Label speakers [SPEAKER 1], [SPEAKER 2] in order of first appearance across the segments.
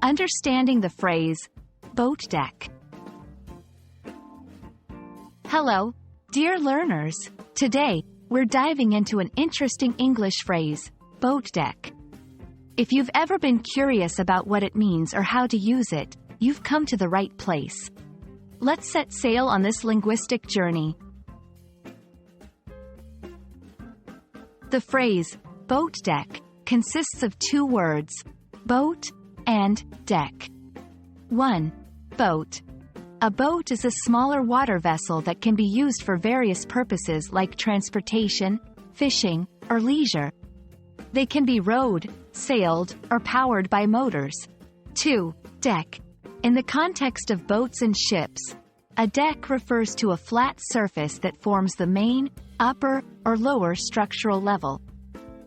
[SPEAKER 1] Understanding the phrase, boat deck. Hello, dear learners. Today, we're diving into an interesting English phrase, boat deck. If you've ever been curious about what it means or how to use it, you've come to the right place. Let's set sail on this linguistic journey. The phrase, boat deck, consists of two words, boat and deck. 1. Boat. A boat is a smaller water vessel that can be used for various purposes like transportation, fishing, or leisure. They can be rowed, sailed, or powered by motors. 2. Deck. In the context of boats and ships, a deck refers to a flat surface that forms the main, upper, or lower structural level.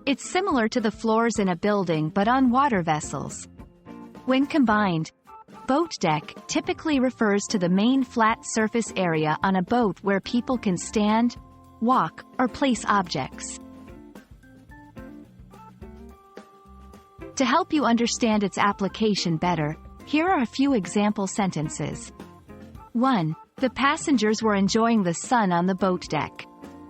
[SPEAKER 1] It's similar to the floors in a building but on water vessels. When combined, boat deck typically refers to the main flat surface area on a boat where people can stand, walk, or place objects. To help you understand its application better, here are a few example sentences. 1. The passengers were enjoying the sun on the boat deck.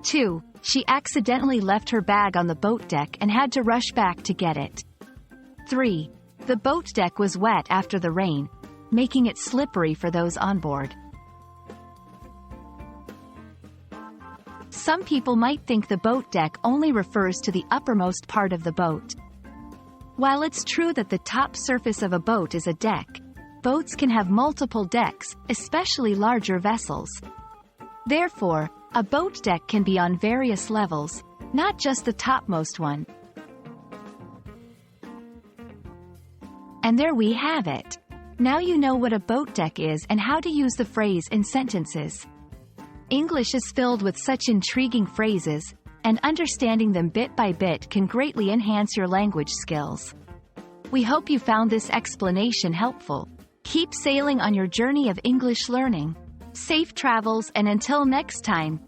[SPEAKER 1] 2. She accidentally left her bag on the boat deck and had to rush back to get it. 3. The boat deck was wet after the rain, making it slippery for those on board. Some people might think the boat deck only refers to the uppermost part of the boat. While it's true that the top surface of a boat is a deck, boats can have multiple decks, especially larger vessels. Therefore, a boat deck can be on various levels, not just the topmost one. And there we have it. Now you know what a boat deck is and how to use the phrase in sentences. English is filled with such intriguing phrases, and understanding them bit by bit can greatly enhance your language skills. We hope you found this explanation helpful. Keep sailing on your journey of English learning. Safe travels, and until next time.